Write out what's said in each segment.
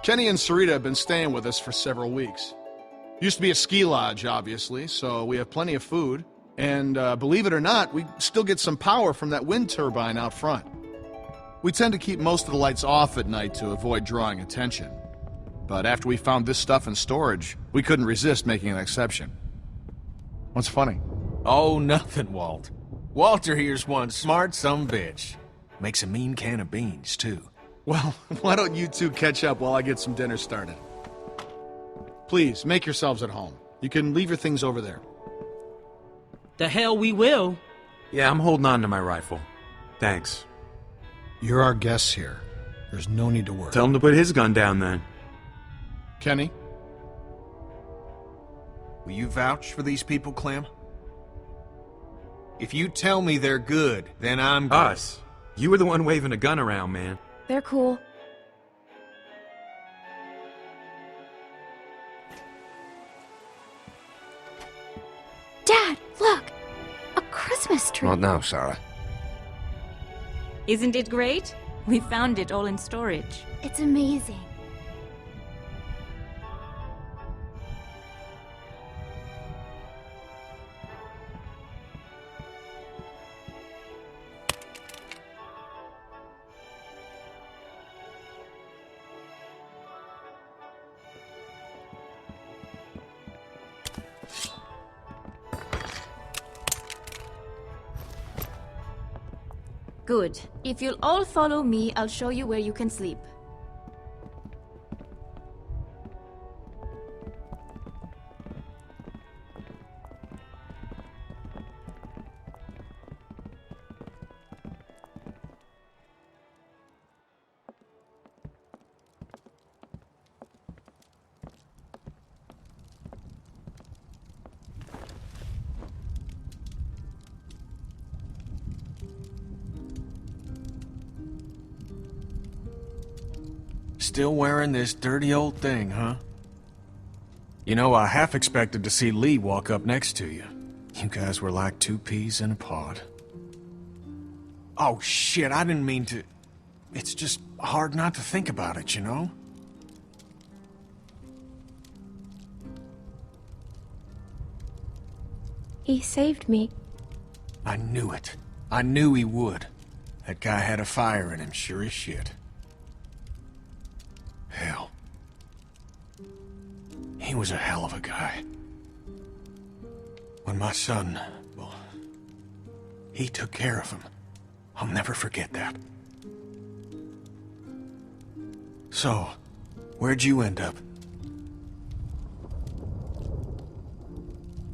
Kenny and Sarita have been staying with us for several weeks. Used to be a ski lodge, obviously, so we have plenty of food. And believe it or not, we still get some power from that wind turbine out front. We tend to keep most of the lights off at night to avoid drawing attention. But after we found this stuff in storage, we couldn't resist making an exception. What's funny? Oh, nothing, Walt. Walter here's one smart sumbitch. Makes a mean can of beans, too. Well, why don't you two catch up while I get some dinner started? Please, make yourselves at home. You can leave your things over there. The hell we will. Yeah, I'm holding on to my rifle. Thanks. You're our guests here. There's no need to worry. Tell him to put his gun down then. Kenny? Will you vouch for these people, Clem? If you tell me they're good, then I'm good. Us. You were the one waving a gun around, man. They're cool. Dad, look! A Christmas tree! Not now, Sarah. Isn't it great? We found it all in storage. It's amazing. Good. If you'll all follow me, I'll show you where you can sleep. Still wearing this dirty old thing, huh? You know, I half expected to see Lee walk up next to you. You guys were like two peas in a pod. Oh, shit, I didn't mean to... It's just hard not to think about it, you know? He saved me. I knew it. I knew he would. That guy had a fire in him, sure as shit. Hell. He was a hell of a guy. When my son, well, he took care of him. I'll never forget that. So, where'd you end up?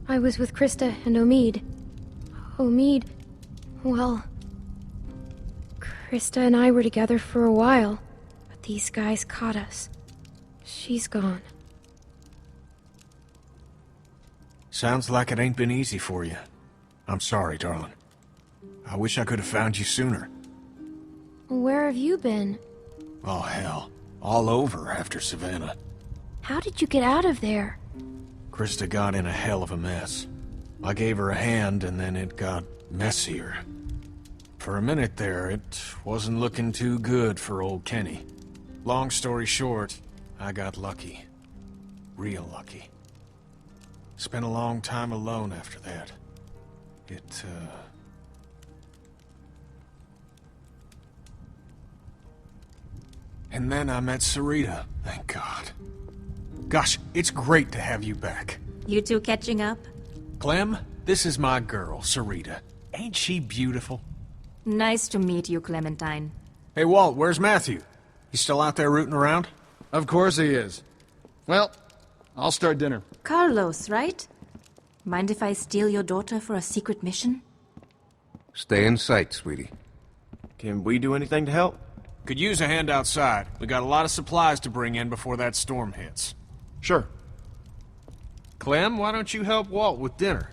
I was with Krista and Omid. Omid... well... Krista and I were together for a while. These guys caught us. She's gone. Sounds like it ain't been easy for you. I'm sorry, darling. I wish I could have found you sooner. Where have you been? Oh, hell. All over after Savannah. How did you get out of there? Krista got in a hell of a mess. I gave her a hand, and then it got messier. For a minute there, it wasn't looking too good for old Kenny. Long story short, I got lucky. Real lucky. Spent a long time alone after that. And then I met Sarita, thank God. Gosh, it's great to have you back. You two catching up? Clem, this is my girl, Sarita. Ain't she beautiful? Nice to meet you, Clementine. Hey, Walt, where's Matthew? He's still out there rooting around? Of course he is. Well, I'll start dinner. Carlos, right? Mind if I steal your daughter for a secret mission? Stay in sight, sweetie. Can we do anything to help? Could use a hand outside. We got a lot of supplies to bring in before that storm hits. Sure. Clem, why don't you help Walt with dinner?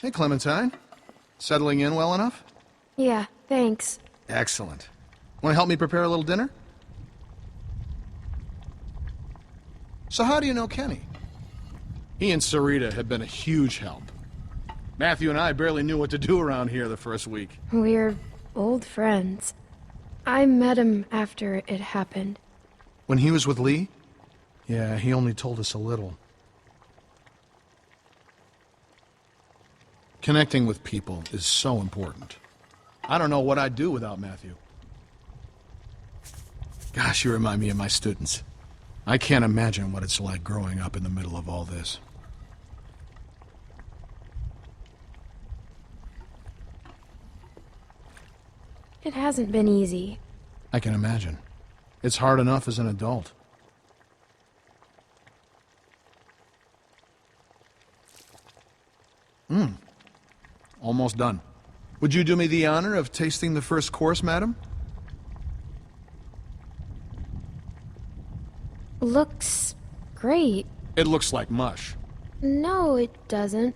Hey, Clementine. Settling in well enough? Yeah, thanks. Excellent. Want to help me prepare a little dinner? So how do you know Kenny? He and Sarita have been a huge help. Matthew and I barely knew what to do around here the first week. We're old friends. I met him after it happened. When he was with Lee? Yeah, he only told us a little. Connecting with people is so important. I don't know what I'd do without Matthew. Gosh, you remind me of my students. I can't imagine what it's like growing up in the middle of all this. It hasn't been easy. I can imagine. It's hard enough as an adult. Almost done. Would you do me the honor of tasting the first course, madam? Looks great. It looks like mush. No, it doesn't.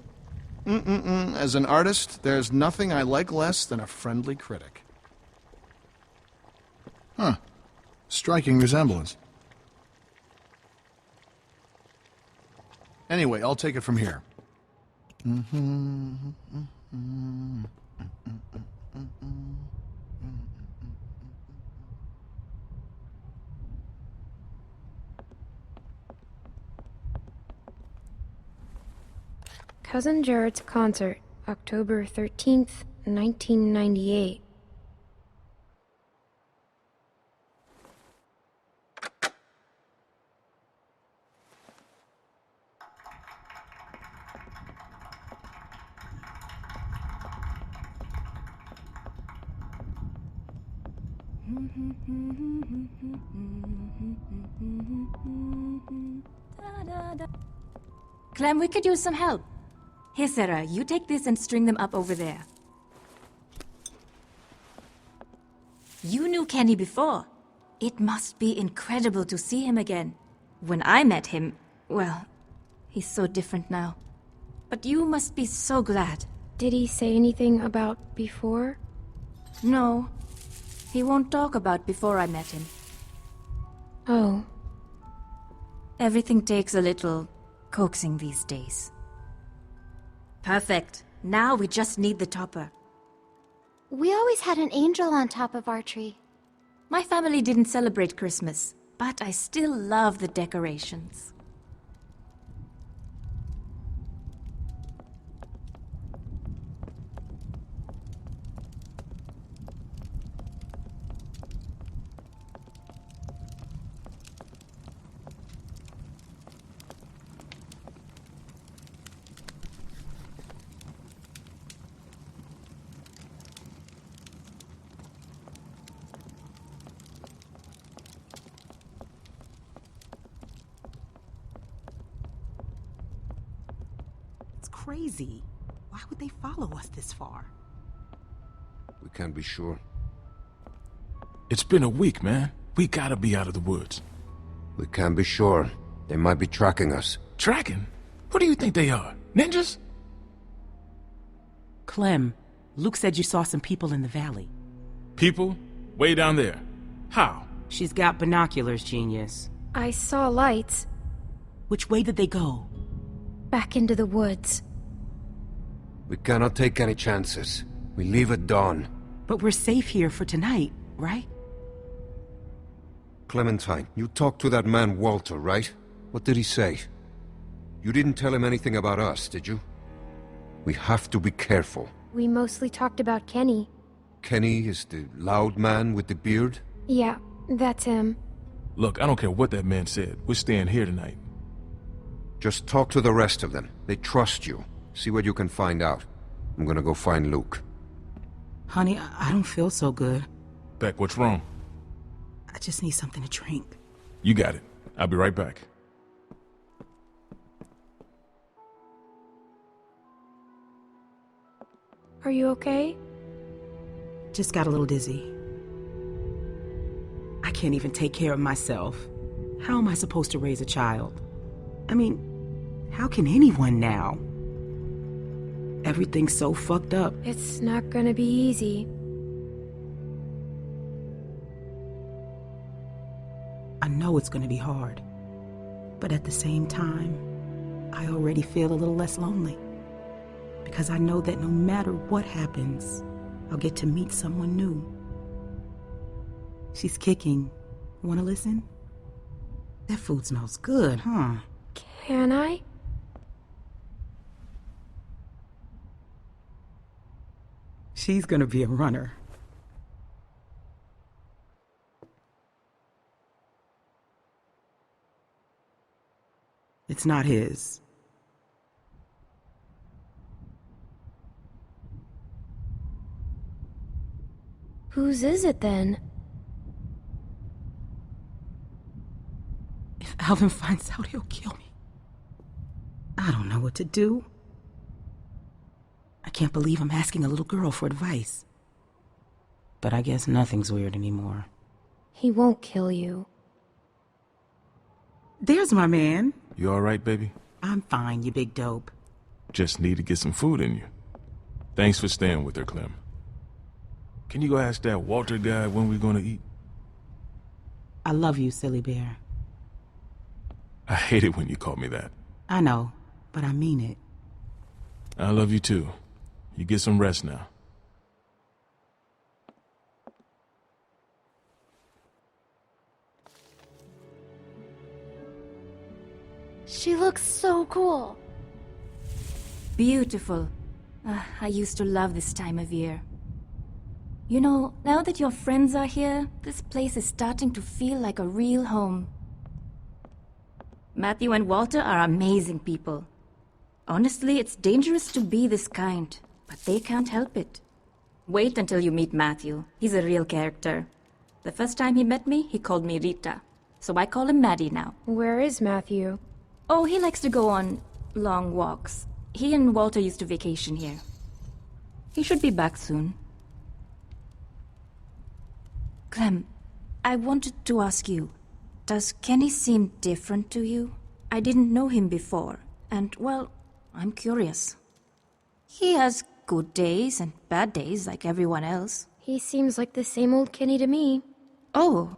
As an artist, there's nothing I like less than a friendly critic. Huh. Striking resemblance. Anyway, I'll take it from here. Cousin Jared's concert, October 13th, 1998. Clem, we could use some help. Here, Sarah, you take this and string them up over there. You knew Kenny before. It must be incredible to see him again. When I met him, well, he's so different now. But you must be so glad. Did he say anything about before? No, he won't talk about before I met him. Oh. Everything takes a little coaxing these days. Perfect. Now we just need the topper. We always had an angel on top of our tree. My family didn't celebrate Christmas, but I still love the decorations. Crazy. Why would they follow us this far? We can't be sure. It's been a week, man. We gotta be out of the woods. We can't be sure. They might be tracking us. Tracking? Who do you think they are? Ninjas? Clem, Luke said you saw some people in the valley. People? Way down there. How? She's got binoculars, genius. I saw lights. Which way did they go? Back into the woods. We cannot take any chances. We leave at dawn. But we're safe here for tonight, right? Clementine, you talked to that man Walter, right? What did he say? You didn't tell him anything about us, did you? We have to be careful. We mostly talked about Kenny. Kenny is the loud man with the beard? Yeah, that's him. Look, I don't care what that man said. We're staying here tonight. Just talk to the rest of them. They trust you. See what you can find out. I'm gonna go find Luke. Honey, I don't feel so good. Beck, what's wrong? I just need something to drink. You got it. I'll be right back. Are you okay? Just got a little dizzy. I can't even take care of myself. How am I supposed to raise a child? I mean, how can anyone now? Everything's so fucked up. It's not gonna be easy. I know it's gonna be hard. But at the same time, I already feel a little less lonely. Because I know that no matter what happens, I'll get to meet someone new. She's kicking. Wanna listen? That food smells good, huh? Can I? She's gonna be a runner. It's not his. Whose is it then? If Alvin finds out, he'll kill me. I don't know what to do. I can't believe I'm asking a little girl for advice. But I guess nothing's weird anymore. He won't kill you. There's my man. You alright, baby? I'm fine, you big dope. Just need to get some food in you. Thanks for staying with her, Clem. Can you go ask that Walter guy when we're gonna eat? I love you, silly bear. I hate it when you call me that. I know, but I mean it. I love you too. You get some rest now. She looks so cool. Beautiful. I used to love this time of year. You know, now that your friends are here, this place is starting to feel like a real home. Matthew and Walter are amazing people. Honestly, it's dangerous to be this kind, but they can't help it. Wait until you meet Matthew. He's a real character. The first time he met me, he called me Rita, so I call him Maddie now. Where is Matthew? Oh, he likes to go on long walks. He and Walter used to vacation here. He should be back soon. Clem, I wanted to ask you, does Kenny seem different to you? I didn't know him before, and, well, I'm curious. He has good days and bad days like everyone else. He seems like the same old Kenny to me. Oh,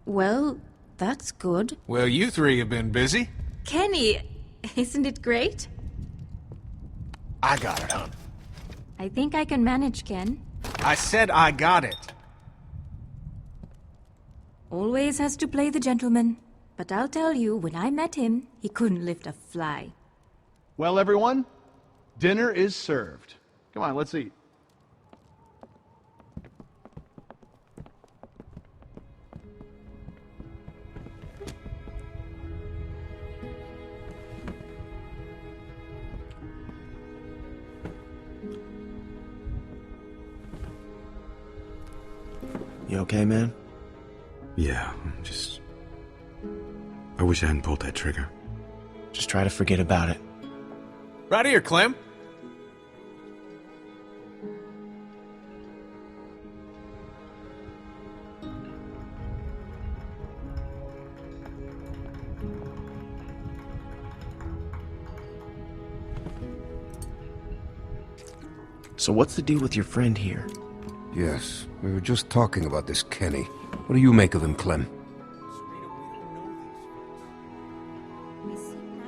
well, that's good. Well, you three have been busy. Kenny, isn't it great? I got it, hon. I think I can manage, Ken. I said I got it. Always has to play the gentleman. But I'll tell you, when I met him, he couldn't lift a fly. Well, everyone, dinner is served. Come on, let's eat. You okay, man? Yeah, I wish I hadn't pulled that trigger. Just try to forget about it. Right here, Clem. So what's the deal with your friend here? Yes, we were just talking about this Kenny. What do you make of him, Clem?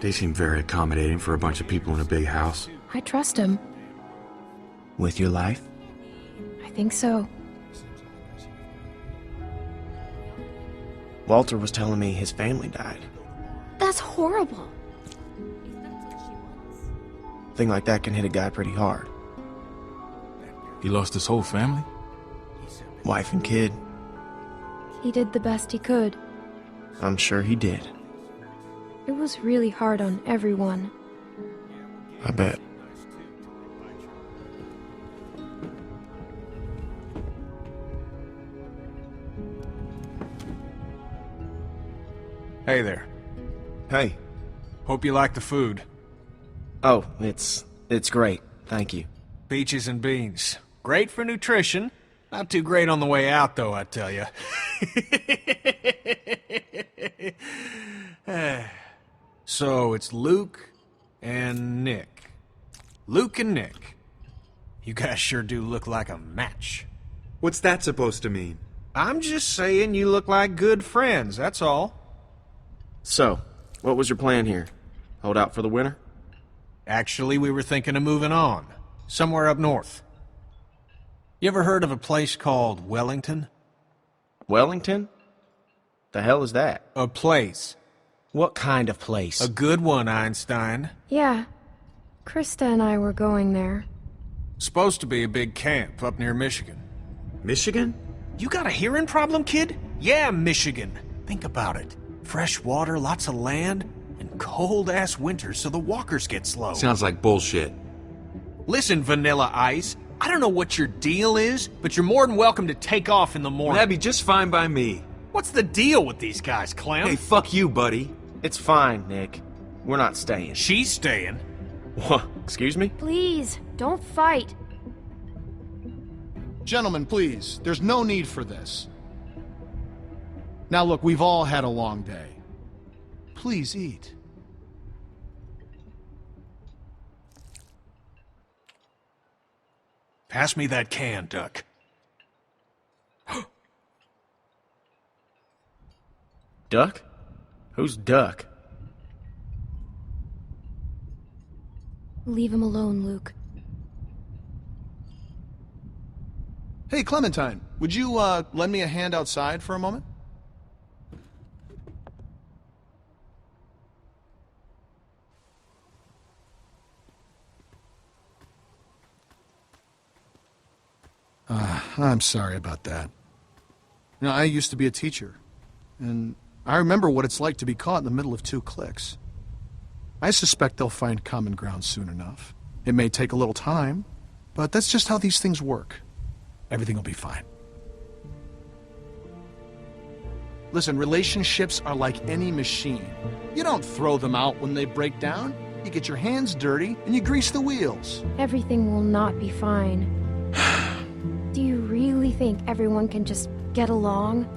They seem very accommodating for a bunch of people in a big house. I trust him. With your life? I think so. Walter was telling me his family died. That's horrible. A thing like that can hit a guy pretty hard. He lost his whole family? Wife and kid. He did the best he could. I'm sure he did. It was really hard on everyone. I bet. Hey there. Hey. Hope you like the food. Oh, it's great. Thank you. Peaches and beans. Great for nutrition. Not too great on the way out, though, I tell you. So, it's Luke and Nick. Luke and Nick. You guys sure do look like a match. What's that supposed to mean? I'm just saying you look like good friends, that's all. So, what was your plan here? Hold out for the winter? Actually, we were thinking of moving on. Somewhere up north. You ever heard of a place called Wellington? Wellington? The hell is that? A place. What kind of place? A good one, Einstein. Yeah. Krista and I were going there. Supposed to be a big camp up near Michigan. Michigan? You got a hearing problem, kid? Yeah, Michigan. Think about it. Fresh water, lots of land, and cold-ass winters so the walkers get slow. Sounds like bullshit. Listen, Vanilla Ice, I don't know what your deal is, but you're more than welcome to take off in the morning. That'd be just fine by me. What's the deal with these guys, Clem? Hey, fuck you, buddy. It's fine, Nick. We're not staying. She's staying. What? Excuse me? Please, don't fight. Gentlemen, please, there's no need for this. Now look, we've all had a long day. Please eat. Pass me that can, Duck. Duck? Who's Duck? Leave him alone, Luke. Hey, Clementine, would you, lend me a hand outside for a moment? I'm sorry about that. You know, I used to be a teacher, and I remember what it's like to be caught in the middle of two cliques. I suspect they'll find common ground soon enough. It may take a little time, but that's just how these things work. Everything will be fine. Listen, relationships are like any machine. You don't throw them out when they break down. You get your hands dirty and you grease the wheels. Everything will not be fine. Do you really think everyone can just get along?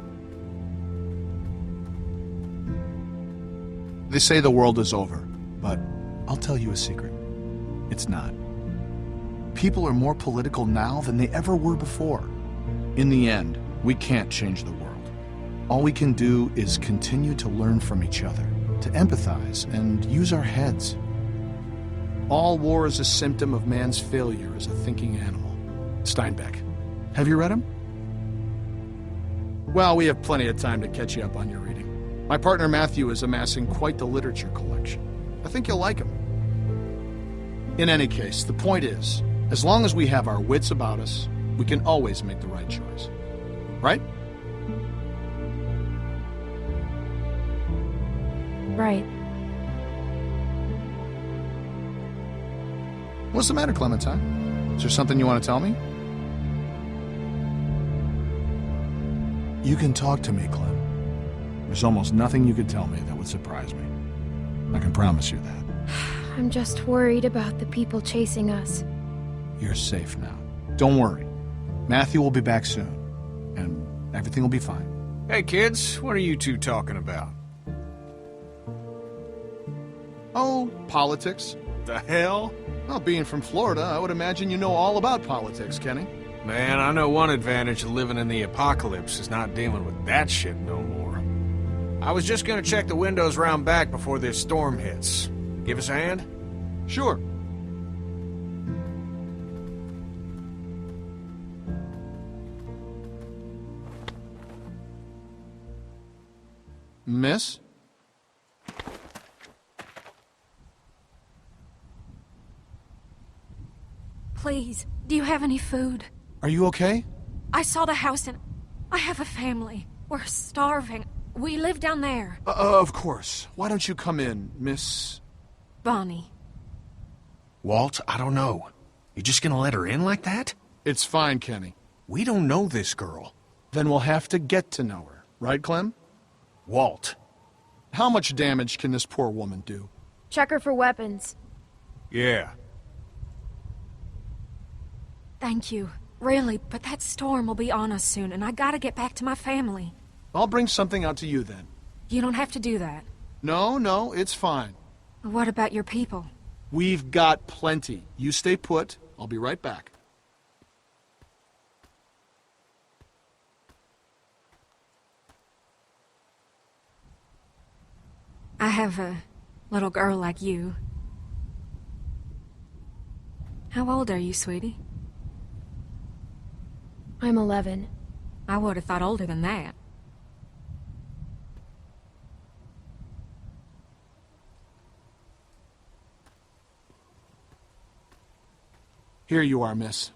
They say the world is over, but I'll tell you a secret. It's not. People are more political now than they ever were before. In the end, we can't change the world. All we can do is continue to learn from each other, to empathize, and use our heads. All war is a symptom of man's failure as a thinking animal. Steinbeck. Have you read him? Well, we have plenty of time to catch you up on your reading. My partner Matthew is amassing quite the literature collection. I think you'll like him. In any case, the point is, as long as we have our wits about us, we can always make the right choice. Right? Right. What's the matter, Clementine? Is there something you want to tell me? You can talk to me, Clem. There's almost nothing you could tell me that would surprise me. I can promise you that. I'm just worried about the people chasing us. You're safe now. Don't worry. Matthew will be back soon, and everything will be fine. Hey, kids, what are you two talking about? Oh, politics. The hell? Well, being from Florida, I would imagine you know all about politics, Kenny. Man, I know one advantage of living in the apocalypse is not dealing with that shit no more. I was just gonna check the windows round back before this storm hits. Give us a hand? Sure. Miss? Please, do you have any food? Are you okay? I saw the house and I have a family. We're starving. We live down there. Of course. Why don't you come in, Miss... Bonnie. Walt, I don't know. You just gonna let her in like that? It's fine, Kenny. We don't know this girl. Then we'll have to get to know her. Right, Clem? Walt. How much damage can this poor woman do? Check her for weapons. Yeah. Thank you. Really, but that storm will be on us soon, and I gotta get back to my family. I'll bring something out to you then. You don't have to do that. No, it's fine. What about your people? We've got plenty. You stay put. I'll be right back. I have little girl like you. How old are you, sweetie? I'm 11. I would have thought older than that. Here you are, miss.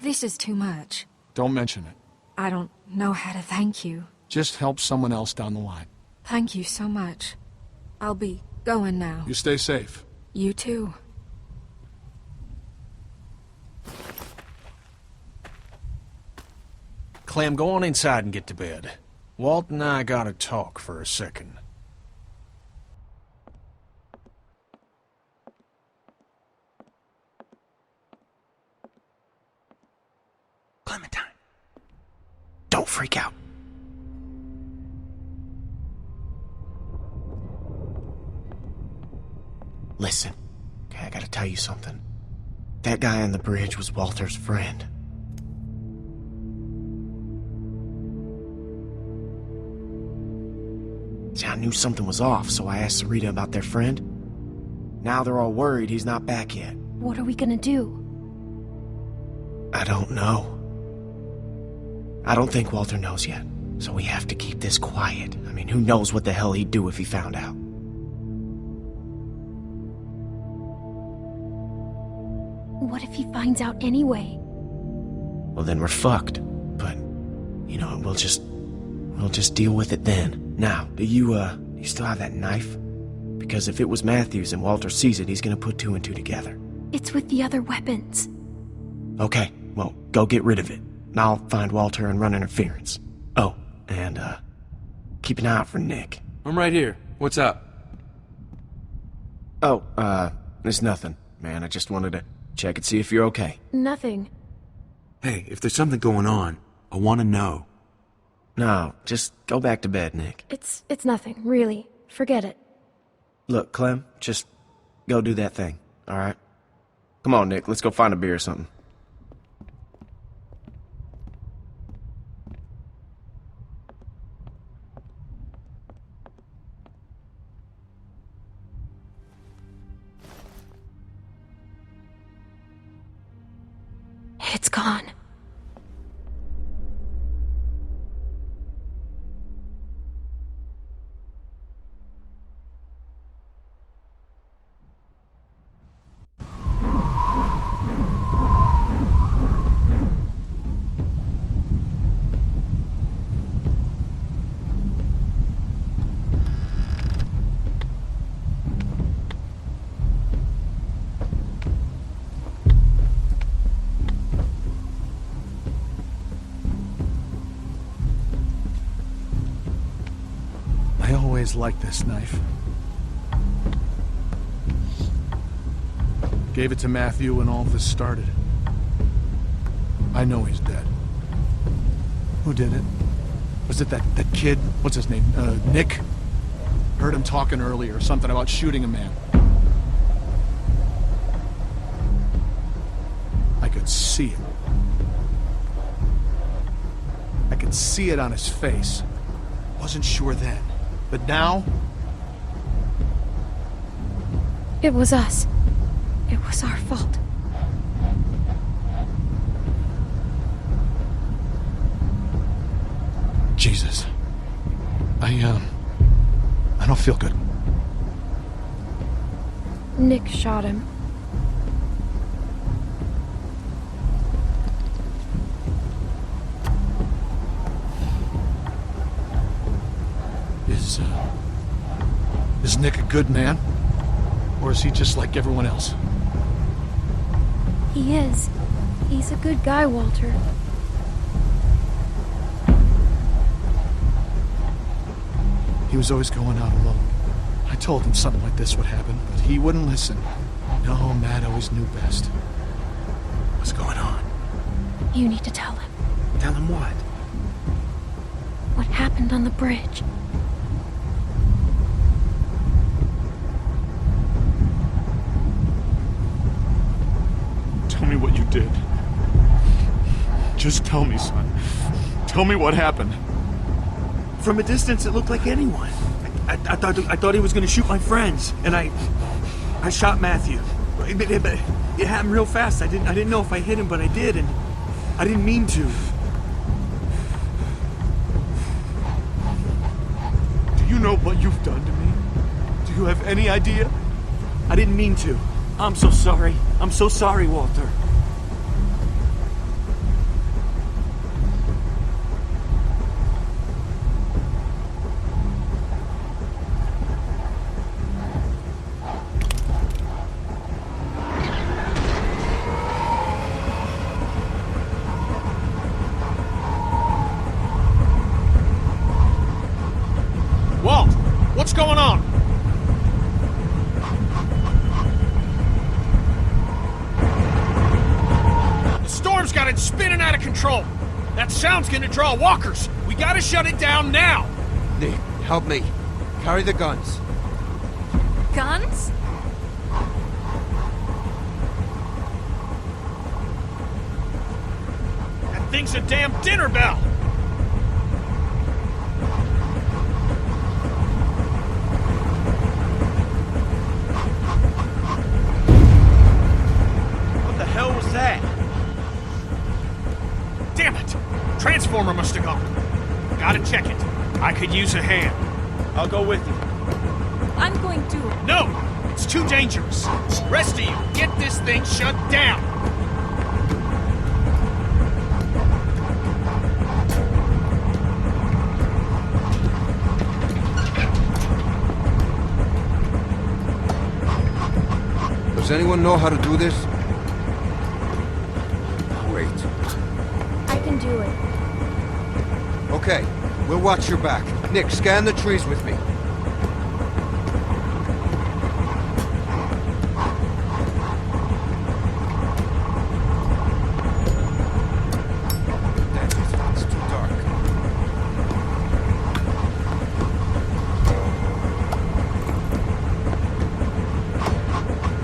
This is too much. Don't mention it. I don't know how to thank you. Just help someone else down the line. Thank you so much. I'll be going now. You stay safe. You too. Clem, go on inside and get to bed. Walt and I gotta talk for a second. Clementine. Don't freak out. Listen, okay, I gotta tell you something. That guy on the bridge was Walter's friend. See, I knew something was off, so I asked Sarita about their friend. Now they're all worried he's not back yet. What are we gonna do? I don't know. I don't think Walter knows yet, so we have to keep this quiet. I mean, who knows what the hell he'd do if he found out. What if he finds out anyway? Well, then we're fucked. But, you know, we'll just deal with it then. Now, do you still have that knife? Because if it was Matthews and Walter sees it, he's gonna put two and two together. It's with the other weapons. Okay, well, go get rid of it. And I'll find Walter and run interference. Oh, and, keep an eye out for Nick. I'm right here. What's up? Oh, it's nothing, man. I just wanted to check and see if you're okay. Nothing. Hey, if there's something going on, I want to know. No, just go back to bed, Nick. It's nothing, really. Forget it. Look, Clem, just go do that thing, alright? Come on, Nick, let's go find a beer or something. It's gone. I always liked this knife. Gave it to Matthew when all this started. I know he's dead. Who did it? Was it that kid? What's his name? Nick? Heard him talking earlier, something about shooting a man. I could see it. I could see it on his face. Wasn't sure then. But now? It was us. It was our fault. Jesus. I don't feel good. Nick shot him. Is Nick a good man? Or is he just like everyone else? He is. He's a good guy, Walter. He was always going out alone. I told him something like this would happen, but he wouldn't listen. No, Matt always knew best. What's going on? You need to tell him. Tell him what? What happened on the bridge. Tell me what you did. Just tell me, son. Tell me what happened. From a distance, it looked like anyone. I I thought he was gonna shoot my friends, and I shot Matthew. It happened real fast. I didn't know if I hit him, but I did, and I didn't mean to. Do you know what you've done to me? Do you have any idea? I didn't mean to. I'm so sorry. I'm so sorry, Walter. Walt, what's going on? The storm's got it spinning out of control. That sound's gonna draw walkers. We gotta shut it down now. Nick, help me. Carry the guns. Guns? That thing's a damn dinner bell. What the hell was that? Damn it! Transformer must have gone. Gotta check it. I could use a hand. I'll go with you. I'm going to. No! It's too dangerous. Rest of you, get this thing shut down. Does anyone know how to do this? Wait. I can do it. Okay, we'll watch your back. Nick, scan the trees with me. Damn it, it's too dark.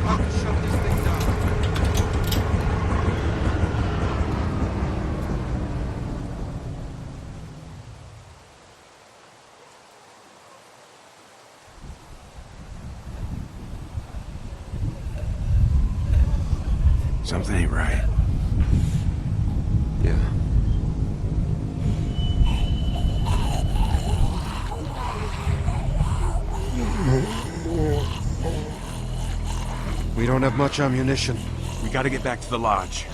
How to shut this thing down? Something ain't right. Yeah. We don't have much ammunition. We gotta get back to the lodge.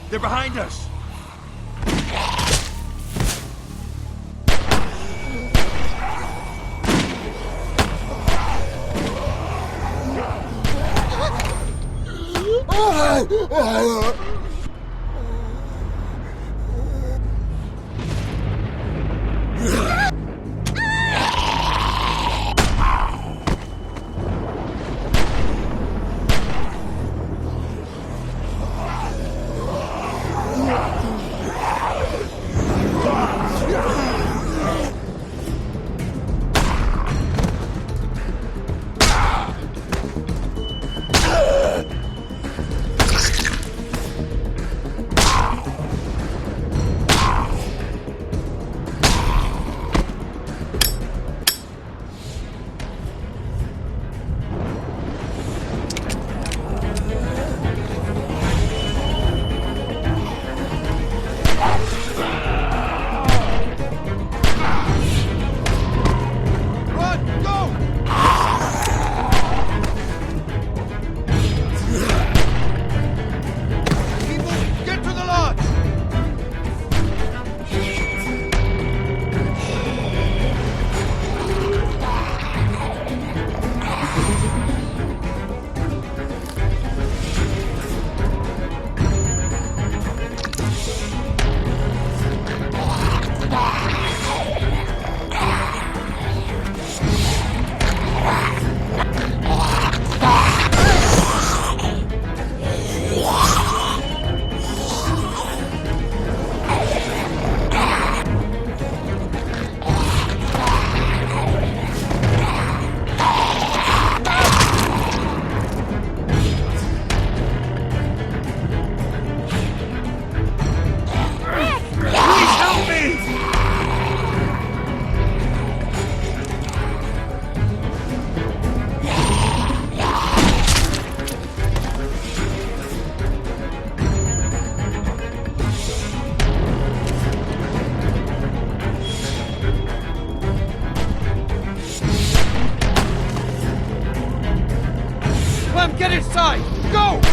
They're behind us! Get inside! Go!